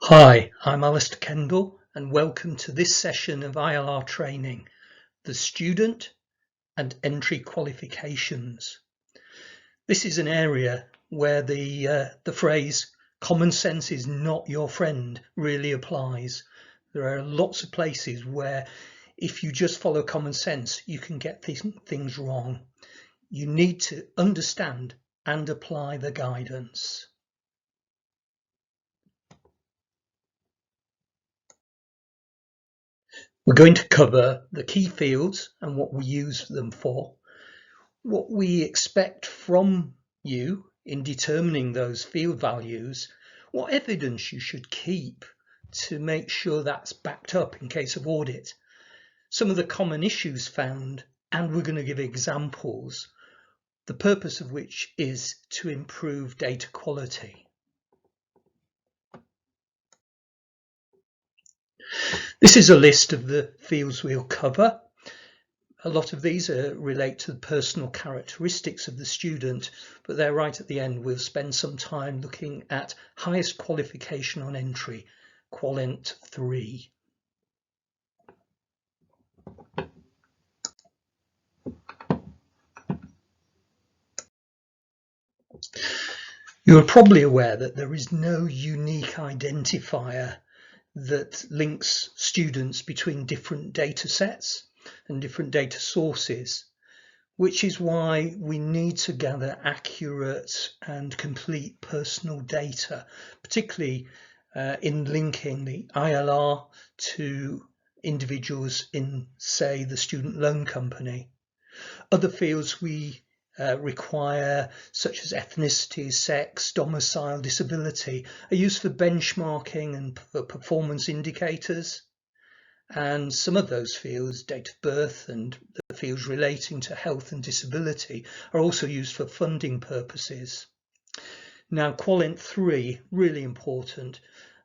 Hi, I'm Alistair Kendall and welcome to this session of ILR training, the student and entry qualifications. This is an area where the phrase common sense is not your friend really applies. There are lots of places where if you just follow common sense, you can get things wrong. You need to understand and apply the guidance. We're going to cover the key fields and what we use them for, what we expect from you in determining those field values, what evidence you should keep to make sure that's backed up in case of audit, some of the common issues found, and we're going to give examples, the purpose of which is to improve data quality. This is a list of the fields we'll cover. A lot of these relate to the personal characteristics of the student, but they're right at the end. We'll spend some time looking at highest qualification on entry, Qualent 3. You are probably aware that there is no unique identifier that links students between different data sets and different data sources, which is why we need to gather accurate and complete personal data, particularly in linking the ILR to individuals in, say, the student loan company. Other fields we require, such as ethnicity, sex, domicile, disability, are used for benchmarking and for performance indicators. And some of those fields, date of birth and the fields relating to health and disability, are also used for funding purposes. Now, Qualent 3, really important.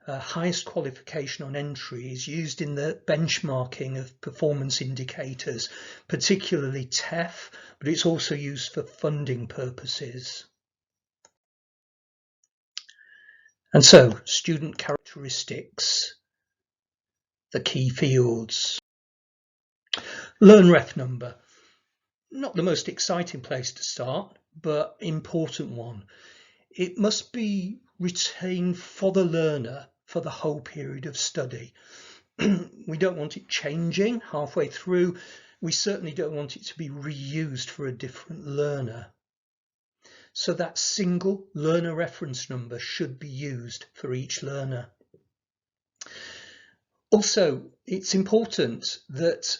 Highest qualification on entry is used in the benchmarking of performance indicators, particularly TEF, but it's also used for funding purposes. And so, student characteristics, the key fields. Learn ref number, not the most exciting place to start, but important one. It must be retained for the learner for the whole period of study. We don't want it changing halfway through. We certainly don't want it to be reused for a different learner. So that single learner reference number should be used for each learner. Also, it's important that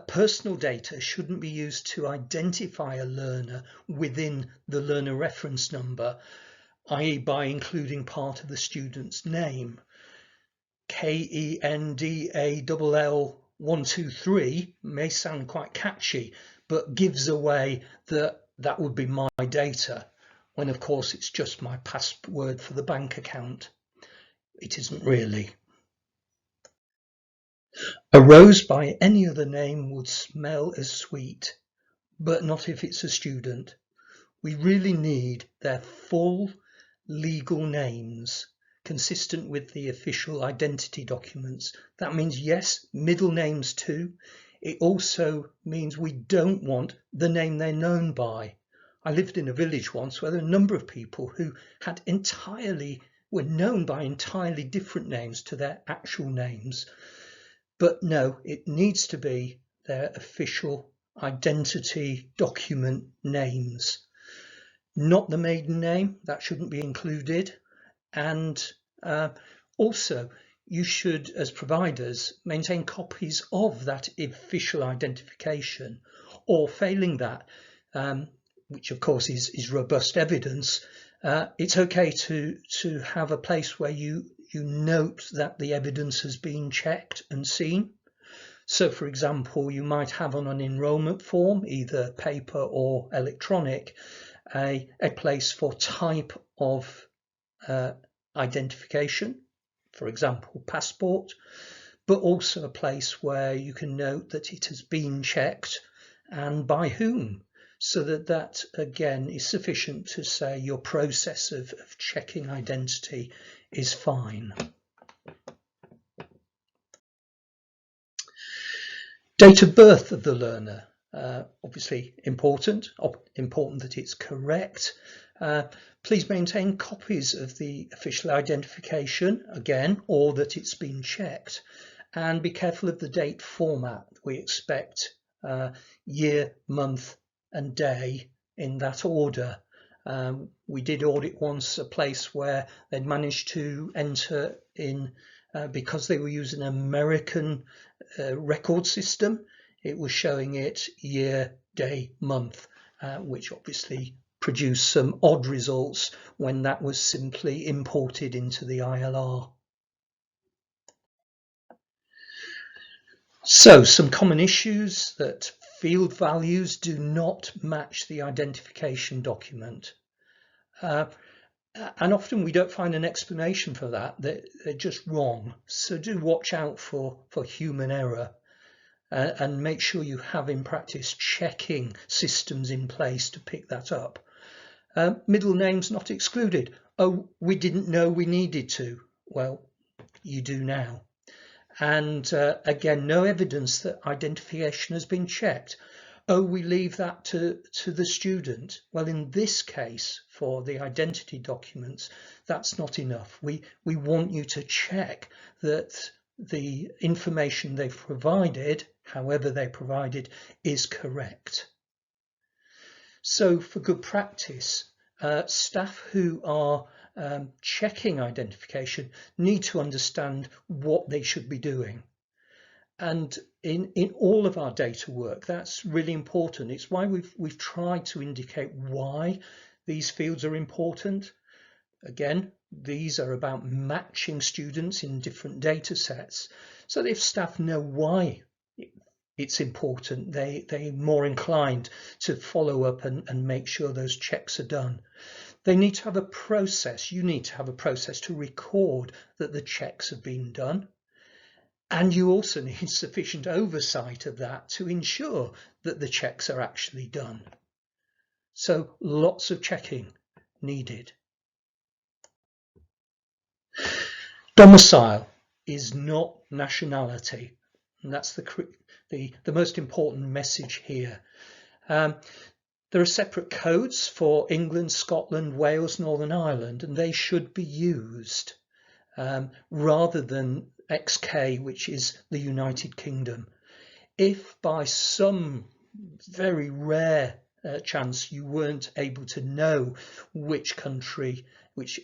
personal data shouldn't be used to identify a learner within the learner reference number, i.e. by including part of the student's name. KENDALL123 may sound quite catchy, but gives away that would be my data, when of course it's just my password for the bank account. It isn't really. A rose by any other name would smell as sweet, but not if it's a student. We really need their full legal names consistent with the official identity documents. That means, yes, middle names too. It also means we don't want the name they're known by. I lived in a village once where there were a number of people who were known by entirely different names to their actual names. But no, it needs to be their official identity document names. Not the maiden name, that shouldn't be included. And also, you should, as providers, maintain copies of that official identification, or failing that, which of course is robust evidence, it's okay to have a place where you note that the evidence has been checked and seen. So, for example, you might have on an enrolment form, either paper or electronic, a place for type of identification, for example, passport, but also a place where you can note that it has been checked and by whom, so that again is sufficient to say your process of checking identity is fine. Date of birth of the learner, obviously important that it's correct. Please maintain copies of the official identification, again, or that it's been checked. And be careful of the date format. We expect year, month and day in that order. We did audit once a place where they'd managed to enter in, because they were using an American record system, it was showing it year, day, month, which obviously produced some odd results when that was simply imported into the ILR. So some common issues: that field values do not match the identification document. And often we don't find an explanation for that. They're just wrong. So do watch out for human error, and make sure you have in practice checking systems in place to pick that up. Middle names not excluded. Oh, we didn't know we needed to. Well, you do now. And again, no evidence that identification has been checked. Oh, we leave that to the student. Well, in this case, for the identity documents, that's not enough. We want you to check that the information they've provided, however they provided, is correct. So for good practice, staff who are checking identification need to understand what they should be doing. And in all of our data work, that's really important. It's why we've tried to indicate why these fields are important. Again, these are about matching students in different data sets, so that if staff know why it's important, they're more inclined to follow up and make sure those checks are done. They need to have a process. You need to have a process to record that the checks have been done. And you also need sufficient oversight of that to ensure that the checks are actually done. So lots of checking needed. Domicile is not nationality, and that's the most important message here. There are separate codes for England, Scotland, Wales, Northern Ireland, and they should be used rather than XK, which is the United Kingdom. If by some very rare chance you weren't able to know which country, which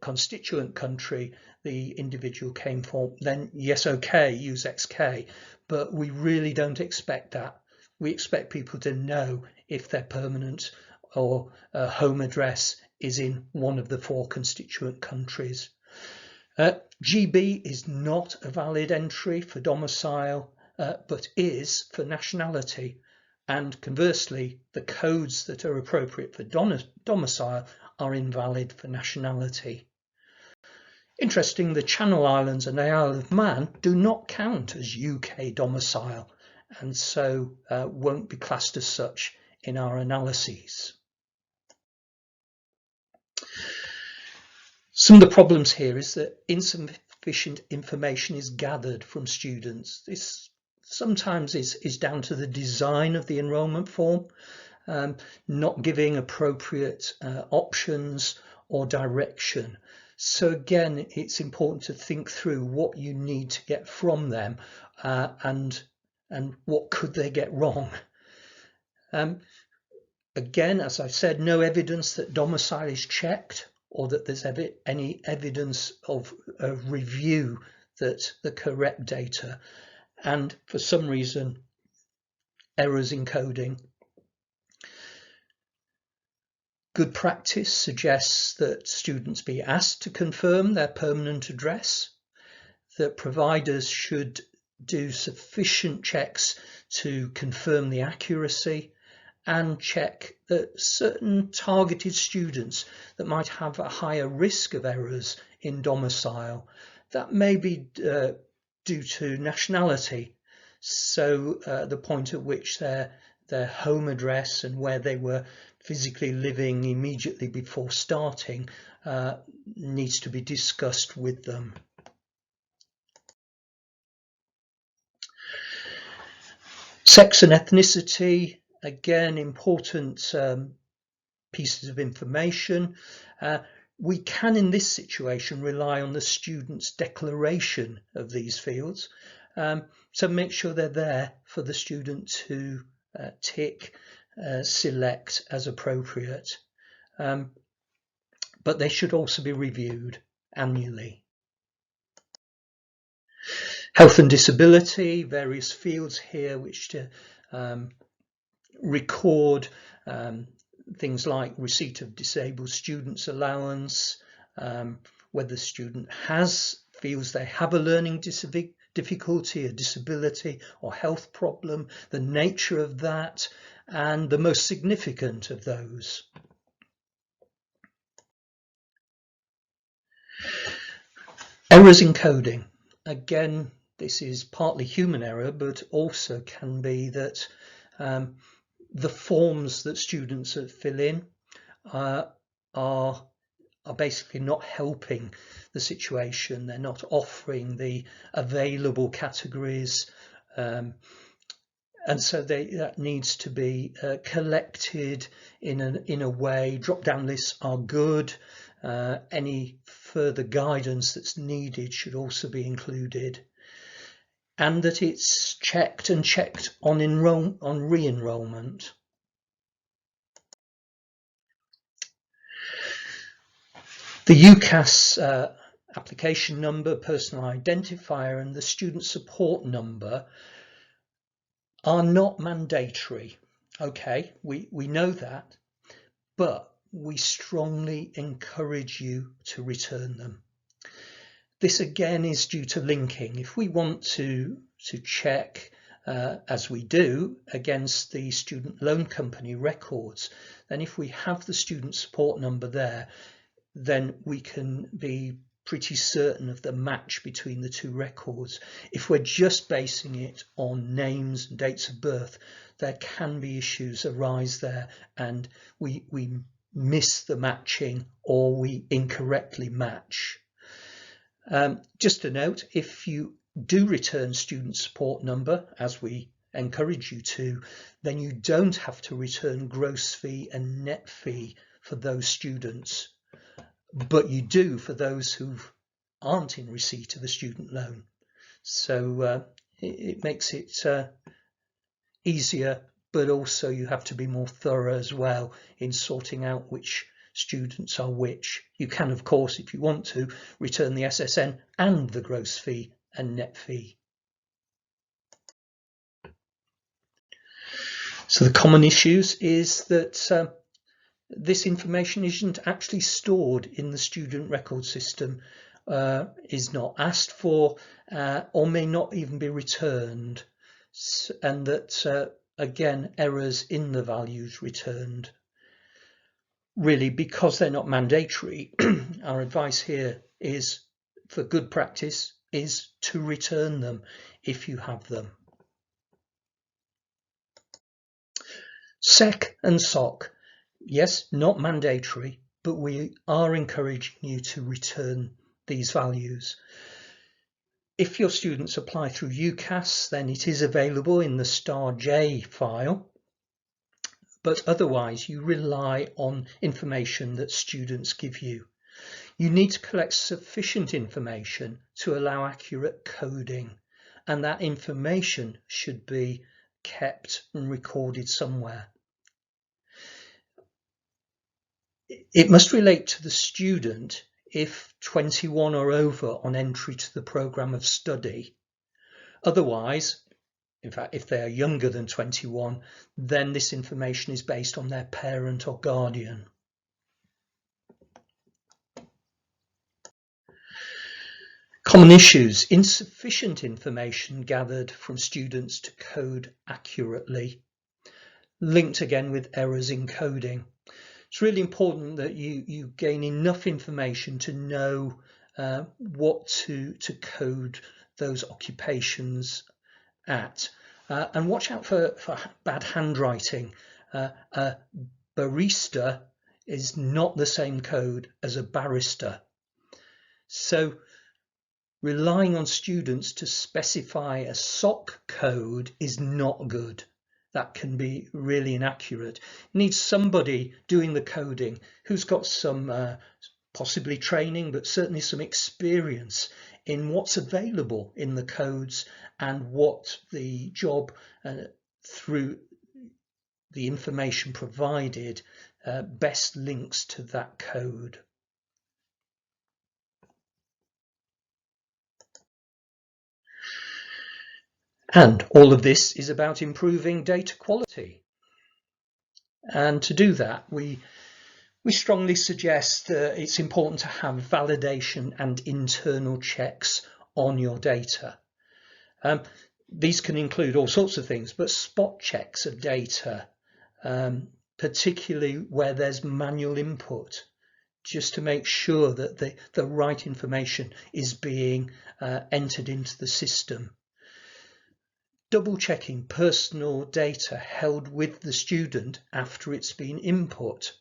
constituent country the individual came from, then yes, okay, use XK, but we really don't expect that. We expect people to know if their permanent or home address is in one of the 4 constituent countries. GB is not a valid entry for domicile, but is for nationality. And conversely, the codes that are appropriate for domicile are invalid for nationality. Interesting, the Channel Islands and the Isle of Man do not count as UK domicile, and so won't be classed as such in our analyses. Some of the problems here is that insufficient information is gathered from students. This sometimes is down to the design of the enrolment form, not giving appropriate options or direction. So again, it's important to think through what you need to get from them and what could they get wrong. Again, as I said, no evidence that domicile is checked or that there's any evidence of a review that the correct data, and for some reason errors in coding. Good practice suggests that students be asked to confirm their permanent address, that providers should do sufficient checks to confirm the accuracy, and check that certain targeted students that might have a higher risk of errors in domicile, that may be due to nationality, so the point at which their home address and where they were physically living immediately before starting needs to be discussed with them. Sex and ethnicity, again, important pieces of information. We can, in this situation, rely on the student's declaration of these fields. So make sure they're there for the student to tick, select as appropriate. But they should also be reviewed annually. Health and disability, various fields here which to record things like receipt of disabled students allowance, whether the student feels they have a learning difficulty, a disability or health problem, the nature of that, and the most significant of those. Errors in coding. Again, this is partly human error, but also can be that the forms that students fill in are basically not helping the situation. They're not offering the available categories, and so that needs to be collected in a way. Drop-down lists are good. Any further guidance that's needed should also be included, and that it's checked on re-enrollment. The UCAS application number, personal identifier, and the student support number are not mandatory. Okay, we know that, but we strongly encourage you to return them. This again is due to linking. If we want to check, as we do, against the student loan company records, then if we have the student support number there, then we can be pretty certain of the match between the two records. If we're just basing it on names and dates of birth, there can be issues arise there, and we miss the matching, or we incorrectly match. Just a note, if you do return student support number, as we encourage you to, then you don't have to return gross fee and net fee for those students, but you do for those who aren't in receipt of a student loan. So it makes it easier, but also you have to be more thorough as well in sorting out which students are which. You can, of course, if you want to, return the SSN and the gross fee and net fee. So the common issues is that this information isn't actually stored in the student record system, is not asked for, or may not even be returned, and that again, errors in the values returned. Really, because they're not mandatory, our advice here is, for good practice, is to return them if you have them. SEC and SOC, yes, not mandatory, but we are encouraging you to return these values. If your students apply through UCAS, then it is available in the *J file, but otherwise you rely on information that students give you. You need to collect sufficient information to allow accurate coding, and that information should be kept and recorded somewhere. It must relate to the student if 21 or over on entry to the programme of study. Otherwise, in fact, if they are younger than 21, then this information is based on their parent or guardian. Common issues: insufficient information gathered from students to code accurately, linked again with errors in coding. It's really important that you gain enough information to know what to code those occupations at, and watch out for bad handwriting. A barista is not the same code as a barrister, so Relying on students to specify a SOC code is not good. That can be really inaccurate. You need somebody doing the coding who's got some possibly training, but certainly some experience in what's available in the codes and what the job through the information provided best links to that code. And all of this is about improving data quality. And to do that, we strongly suggest that it's important to have validation and internal checks on your data. These can include all sorts of things, but spot checks of data, particularly where there's manual input, just to make sure that the right information is being entered into the system. Double checking personal data held with the student after it's been input.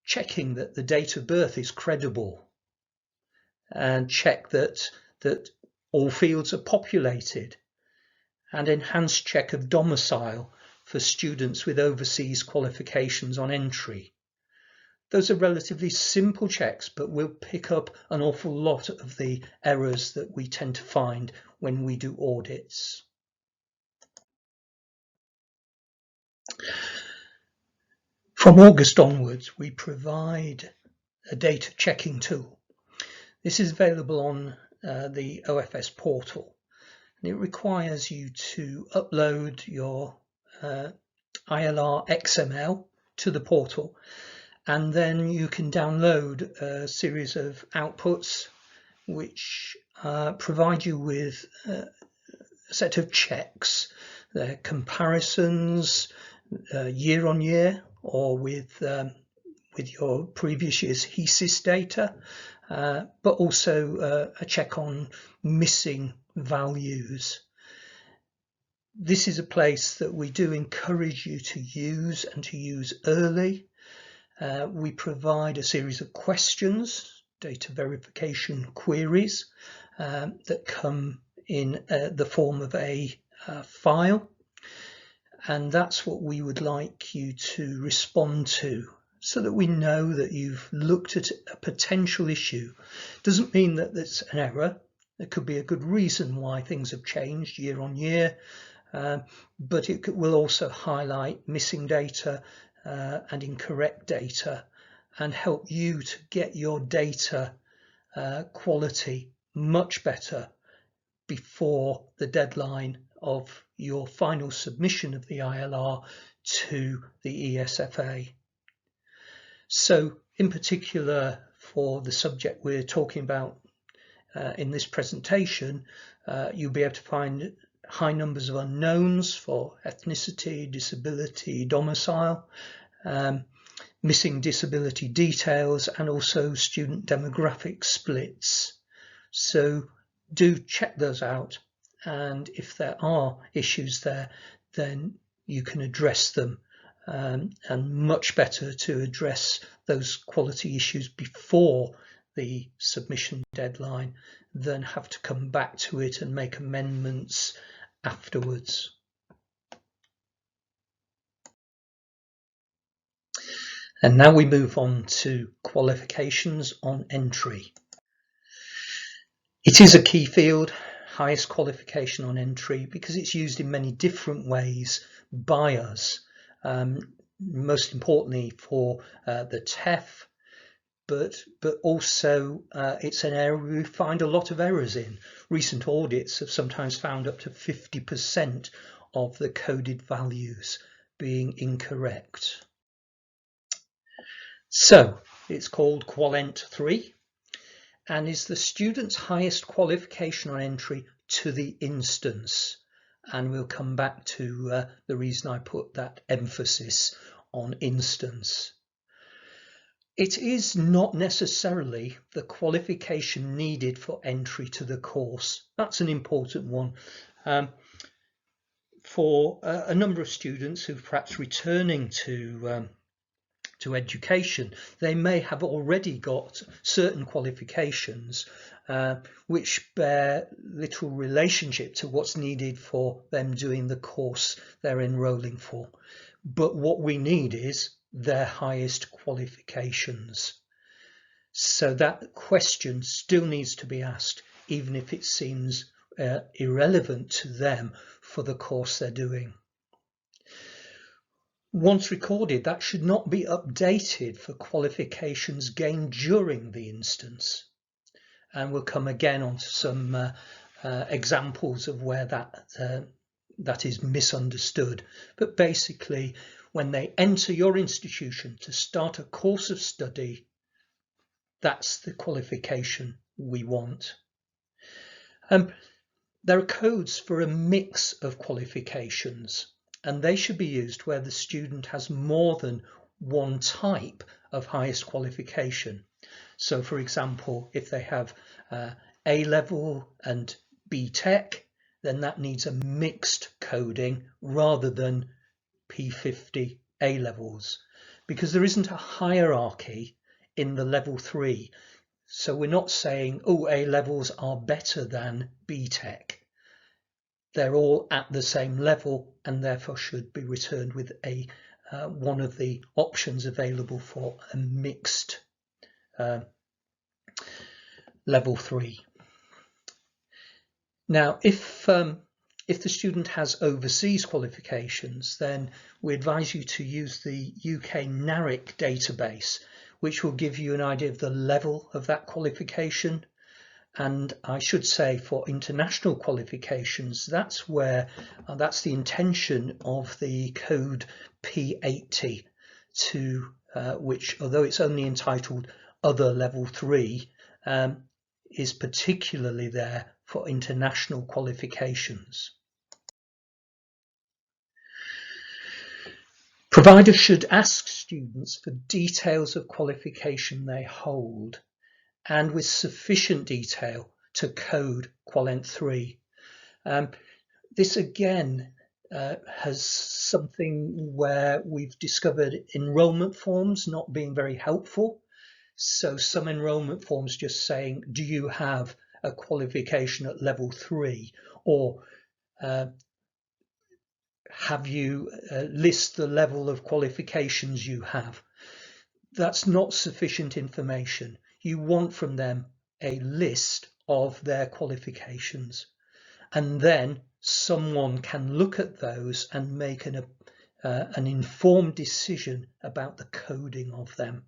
Checking that the date of birth is credible, and check that all fields are populated, and enhanced check of domicile for students with overseas qualifications on entry. Those are relatively simple checks, but will pick up an awful lot of the errors that we tend to find when we do audits. From August onwards, we provide a data checking tool. This is available on the OFS portal, and it requires you to upload your ILR XML to the portal, and then you can download a series of outputs which provide you with a set of checks, comparisons year on year or with your previous year's HESIS data, but also a check on missing values. This is a place that we do encourage you to use, and to use early. We provide a series of questions, data verification queries, that come in the form of a file, and that's what we would like you to respond to, so that we know that you've looked at a potential issue. Doesn't mean that there's an error. There could be a good reason why things have changed year on year, but it will also highlight missing data and incorrect data, and help you to get your data quality much better before the deadline of your final submission of the ILR to the ESFA. So in particular, for the subject we're talking about in this presentation, you'll be able to find high numbers of unknowns for ethnicity, disability, domicile, missing disability details, and also student demographic splits. So do check those out, and if there are issues there, then you can address them, and much better to address those quality issues before the submission deadline than have to come back to it and make amendments afterwards. And now we move on to qualifications on entry. It is a key field, highest qualification on entry, because it's used in many different ways by us. Most importantly for the TEF, but also it's an area we find a lot of errors in. Recent audits have sometimes found up to 50% of the coded values being incorrect. So it's called Qualent 3 and is the student's highest qualification on entry to the instance. And we'll come back to the reason I put that emphasis on instance. It is not necessarily the qualification needed for entry to the course. That's an important one. For a number of students who are perhaps returning to to education. They may have already got certain qualifications which bear little relationship to what's needed for them doing the course they're enrolling for. But what we need is their highest qualifications. So that question still needs to be asked, even if it seems irrelevant to them for the course they're doing. Once recorded, that should not be updated for qualifications gained during the instance. And we'll come again on to some examples of where that is misunderstood. But basically, when they enter your institution to start a course of study, that's the qualification we want. There are codes for a mix of qualifications, and they should be used where the student has more than one type of highest qualification. So, for example, if they have A-level and B.Tech, then that needs a mixed coding rather than P50 A-levels, because there isn't a hierarchy in the level 3. So we're not saying, oh, A-levels are better than B.Tech. They're all at the same level and therefore should be returned with one of the options available for a mixed level 3. Now, if the student has overseas qualifications, then we advise you to use the UK NARIC database, which will give you an idea of the level of that qualification. And I should say for international qualifications, that's the intention of the code P80, which, although it's only entitled Other Level 3, is particularly there for international qualifications. Providers should ask students for details of qualification they hold, and with sufficient detail to code Qualent 3. This again has something where we've discovered enrolment forms not being very helpful. So some enrolment forms just saying, do you have a qualification at level 3, or have you list the level of qualifications you have. That's not sufficient information. You want from them a list of their qualifications, and then someone can look at those and make an informed decision about the coding of them.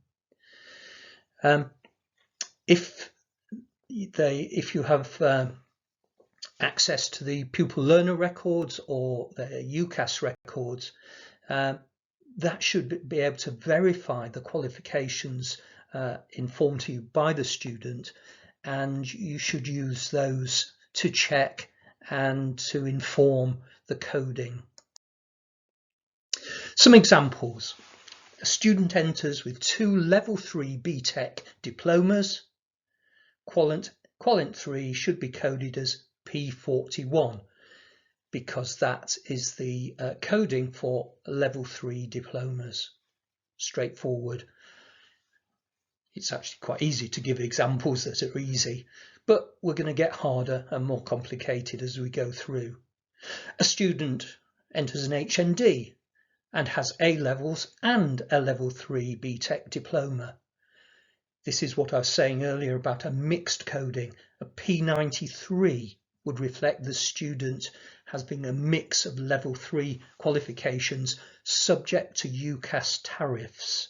If you have access to the pupil learner records or the UCAS records, that should be able to verify the qualifications informed to you by the student, and you should use those to check and to inform the coding. Some examples. A student enters with 2 level 3 B.Tech diplomas. Qualent 3 should be coded as P41 because that is the coding for level 3 diplomas. Straightforward. It's actually quite easy to give examples that are easy, but we're going to get harder and more complicated as we go through. A student enters an HND and has A levels and a level 3 B.Tech diploma. This is what I was saying earlier about a mixed coding. A P93 would reflect the student has been a mix of level 3 qualifications subject to UCAS tariffs.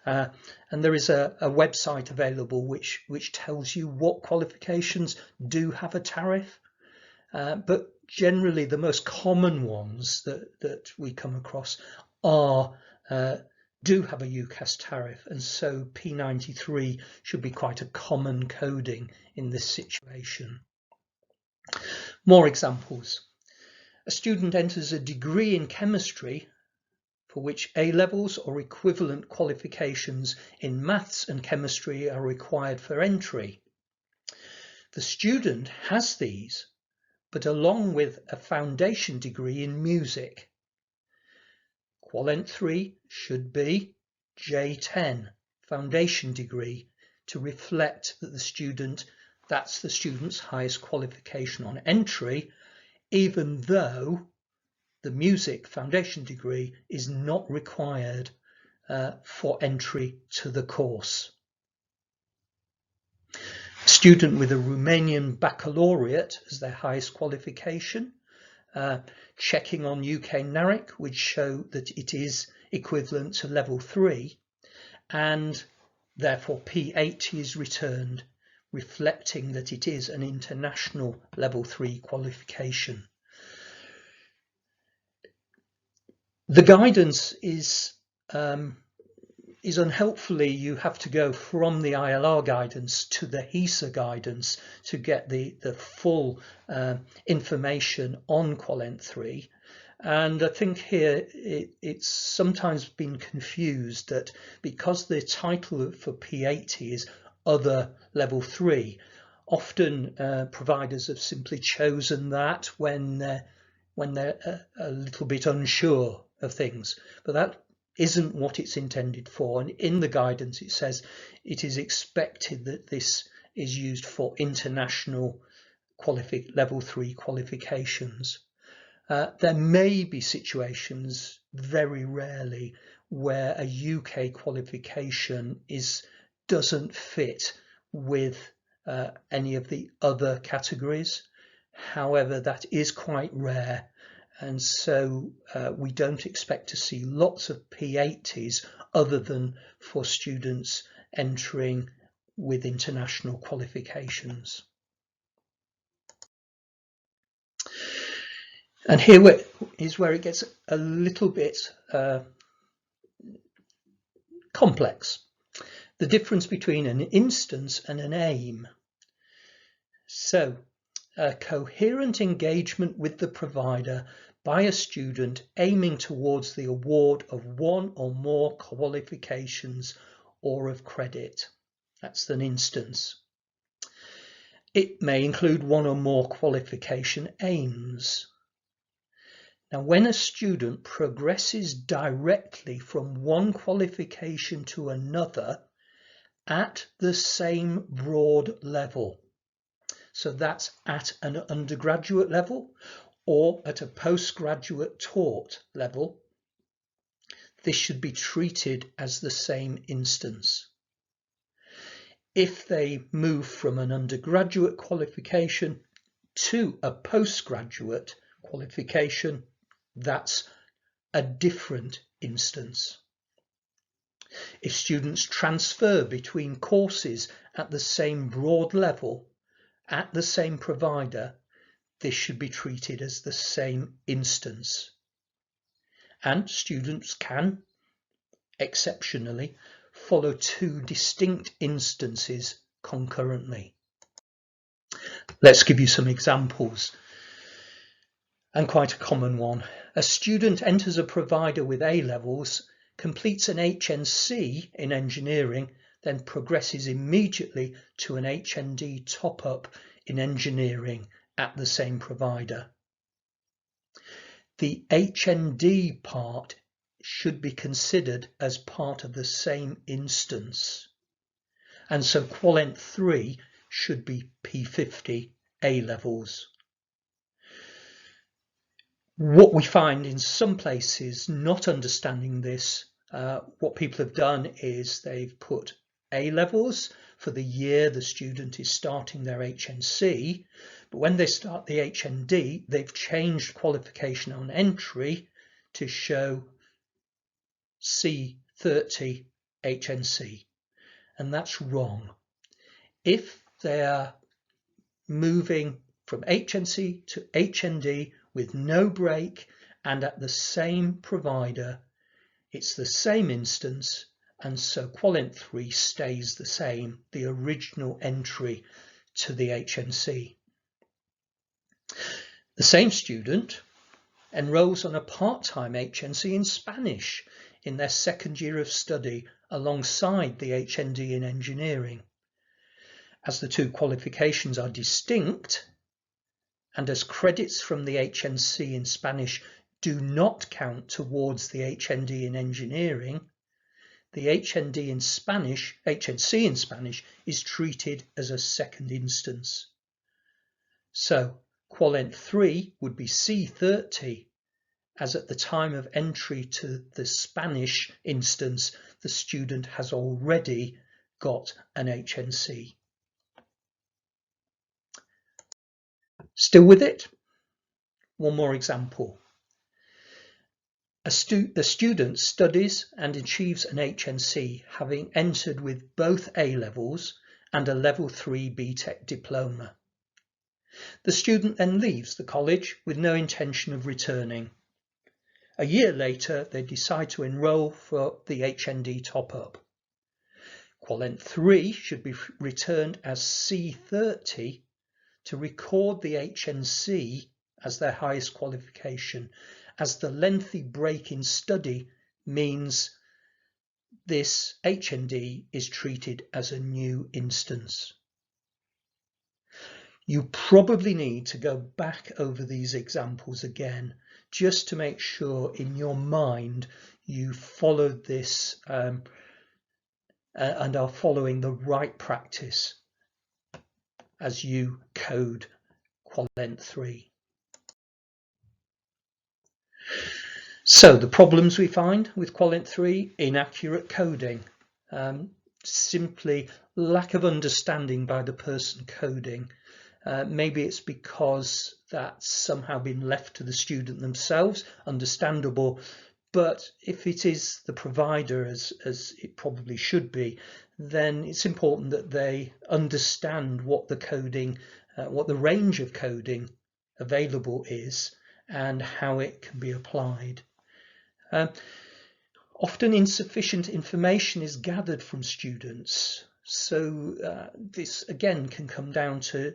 And there is a website available which tells you what qualifications do have a tariff, but generally the most common ones that we come across do have a UCAS tariff, and so P93 should be quite a common coding in this situation. More examples. A student enters a degree in chemistry for which A levels or equivalent qualifications in maths and chemistry are required for entry. The student has these, but along with a foundation degree in music. Qualent 3 should be J10 foundation degree to reflect that that's the student's highest qualification on entry, even though the music foundation degree is not required for entry to the course. A student with a Romanian baccalaureate as their highest qualification, checking on UK NARIC would show that it is equivalent to level 3, and therefore P80 is returned, reflecting that it is an international level 3 qualification. The guidance is unhelpfully, you have to go from the ILR guidance to the HESA guidance to get the full information on Qualent 3. And I think here it's sometimes been confused that because the title for P80 is Other Level 3, often providers have simply chosen that when they're a little bit unsure of things, but that isn't what it's intended for. And in the guidance it says it is expected that this is used for international level 3 qualifications. There may be situations, very rarely, where a UK qualification doesn't fit with any of the other categories. However, that is quite rare, and so we don't expect to see lots of P80s other than for students entering with international qualifications. And here is where it gets a little bit complex. The difference between an instance and an aim. So, a coherent engagement with the provider by a student aiming towards the award of one or more qualifications or of credit. That's an instance. It may include one or more qualification aims. Now, when a student progresses directly from one qualification to another at the same broad level, so that's at an undergraduate level or at a postgraduate taught level, this should be treated as the same instance. If they move from an undergraduate qualification to a postgraduate qualification, that's a different instance. If students transfer between courses at the same broad level, at the same provider, this should be treated as the same instance. And students can, exceptionally, follow two distinct instances concurrently. Let's give you some examples, and quite a common one. A student enters a provider with A levels, completes an HNC in engineering, then progresses immediately to an HND top-up in engineering at the same provider. The HND part should be considered as part of the same instance, and so Qualent 3 should be P50 A levels. What we find in some places, not understanding this, what people have done is they've put A levels for the year the student is starting their HNC, but when they start the HND, they've changed qualification on entry to show C30 HNC, and that's wrong. If they are moving from HNC to HND with no break and at the same provider, it's the same instance, and so Qualent 3 stays the same, the original entry to the HNC. The same student enrolls on a part-time HNC in Spanish in their second year of study alongside the HND in engineering. As the two qualifications are distinct, and as credits from the HNC in Spanish do not count towards the HND in engineering, the HNC in Spanish is treated as a second instance. So qualent 3 would be C30, as at the time of entry to the Spanish instance, the student has already got an HNC. Still with it? One more example. The student studies and achieves an HNC having entered with both A-levels and a level 3 BTEC diploma. The student then leaves the college with no intention of returning. A year later, they decide to enrol for the HND top-up. Qualent 3 should be returned as C30 to record the HNC as their highest qualification, as the lengthy break in study means this HND is treated as a new instance. You probably need to go back over these examples again, just to make sure in your mind you followed this and are following the right practice as you code qualent 3. So the problems we find with qualent 3: inaccurate coding, simply lack of understanding by the person coding. Maybe it's because that's somehow been left to the student themselves, understandable, but if it is the provider, as it probably should be, then it's important that they understand what the coding, what the range of coding available is and how it can be applied. Often insufficient information is gathered from students. So this again can come down to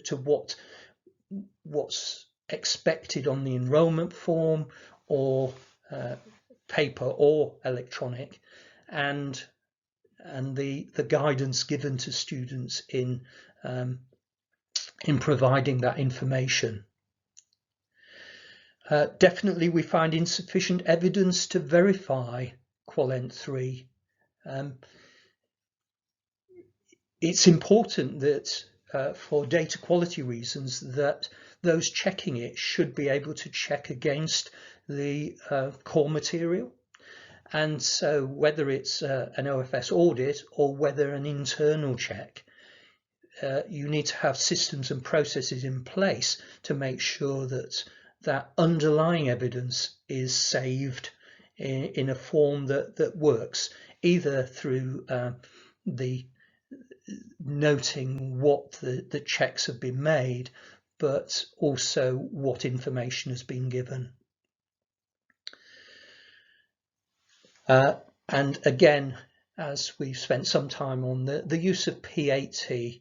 what's expected on the enrolment form, or paper or electronic, and the guidance given to students in providing that information. Definitely we find insufficient evidence to verify qualent 3. It's important that for data quality reasons that those checking it should be able to check against the core material. And so whether it's an OFS audit or whether an internal check, you need to have systems and processes in place to make sure that that underlying evidence is saved in a form that works, either through the noting what the checks have been made, but also what information has been given. And again, as we've spent some time on the use of P80,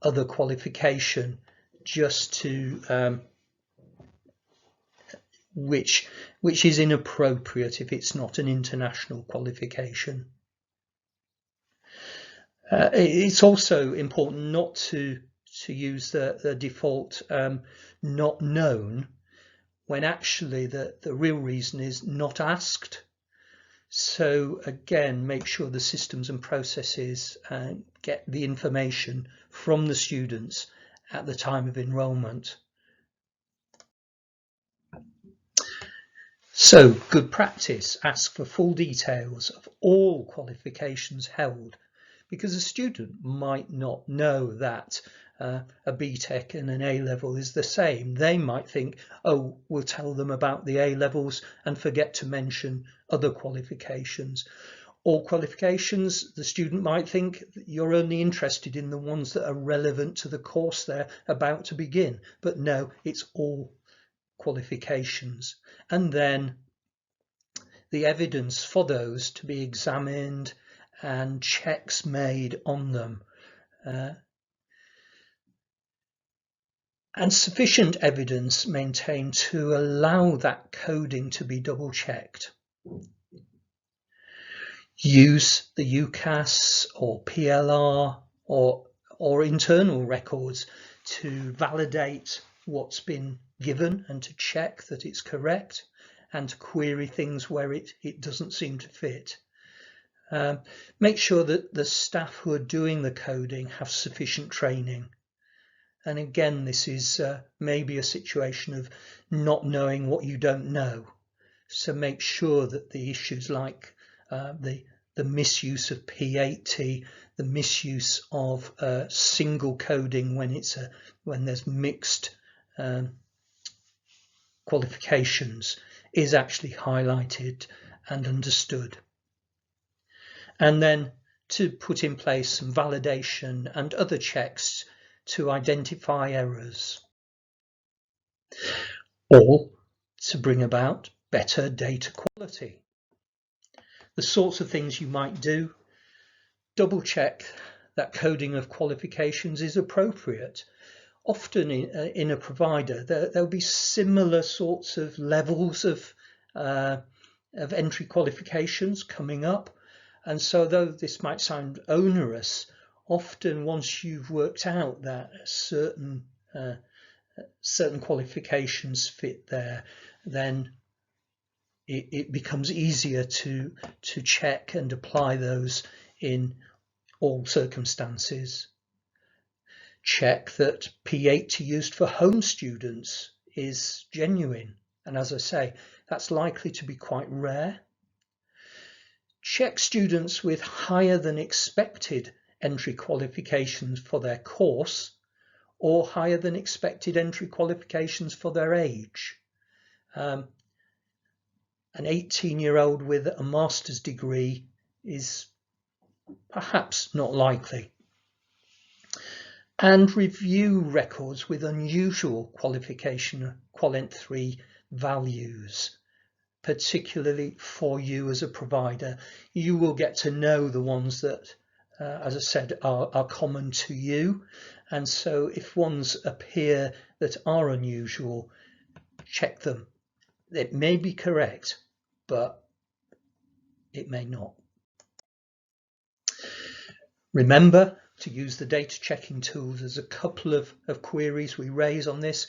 other qualification, just to which is inappropriate if it's not an international qualification. It's also important not to use the default not known, when actually the real reason is not asked. So again, make sure the systems and processes get the information from the students at the time of enrolment. So good practice: ask for full details of all qualifications held, because a student might not know that a BTEC and an A-level is the same. They might think, oh, we'll tell them about the A-levels and forget to mention other qualifications. All qualifications, the student might think you're only interested in the ones that are relevant to the course they're about to begin, but no, it's all qualifications. And then the evidence for those to be examined and checks made on them. And sufficient evidence maintained to allow that coding to be double checked. Use the UCAS or PLR or internal records to validate what's been given and to check that it's correct, and to query things where it doesn't seem to fit. Make sure that the staff who are doing the coding have sufficient training. And again, this is maybe a situation of not knowing what you don't know. So make sure that the issues like the misuse of P80, the misuse of single coding when there's mixed qualifications is actually highlighted and understood. And then to put in place some validation and other checks to identify errors, all to bring about better data quality. The sorts of things you might do: double check that coding of qualifications is appropriate. Often in a provider, there'll be similar sorts of levels of entry qualifications coming up. And so though this might sound onerous, often once you've worked out that certain qualifications fit there, then it becomes easier to check and apply those in all circumstances. Check that P80 used for home students is genuine, and as I say, that's likely to be quite rare. Check students with higher than expected entry qualifications for their course or higher than expected entry qualifications for their age. An 18-year-old with a master's degree is perhaps not likely. And review records with unusual qualification Qualent 3 values, particularly for you as a provider. You will get to know the ones that, as I said, are common to you. And so if ones appear that are unusual, check them. It may be correct, but it may not. Remember to use the data checking tools. There's a couple of queries we raise on this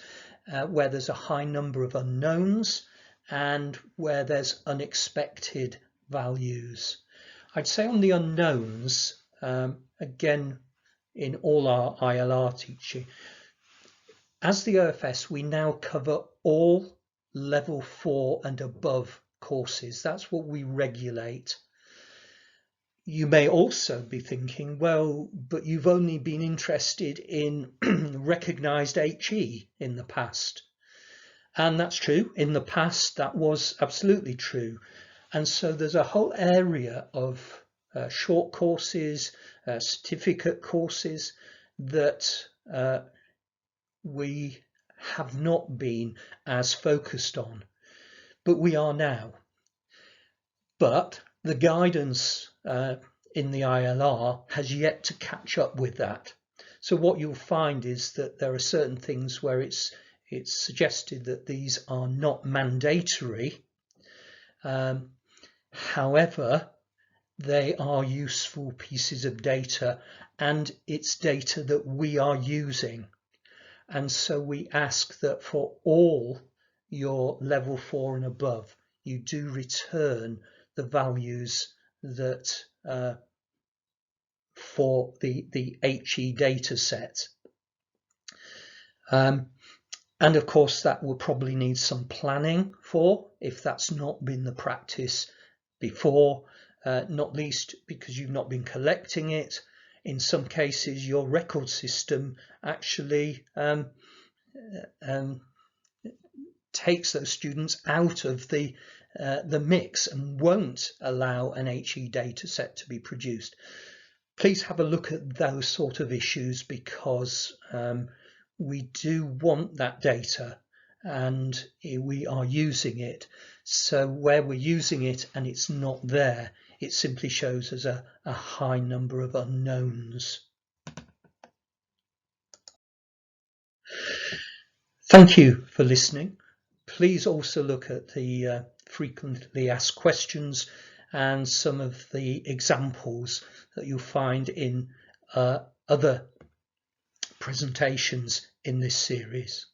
where there's a high number of unknowns and where there's unexpected values. I'd say on the unknowns, again, in all our ILR teaching, as the OFS, we now cover all level 4 and above courses. That's what we regulate. You may also be thinking, well, but you've only been interested in recognised HE in the past. And that's true. In the past, that was absolutely true. And so there's a whole area of short courses, certificate courses that we have not been as focused on, but we are now. But the guidance in the ILR has yet to catch up with that. So what you'll find is that there are certain things where it's suggested that these are not mandatory. However, they are useful pieces of data, and it's data that we are using. And so we ask that for all your level 4 and above, you do return the values that for the HE data set. And of course that will probably need some planning for, if that's not been the practice before, not least because you've not been collecting it. In some cases your record system actually takes those students out of the mix and won't allow an HE data set to be produced. Please have a look at those sort of issues, because we do want that data and we are using it. So where we're using it and it's not there, it simply shows us a high number of unknowns. Thank you for listening. Please also look at the frequently asked questions and some of the examples that you'll find in other presentations in this series.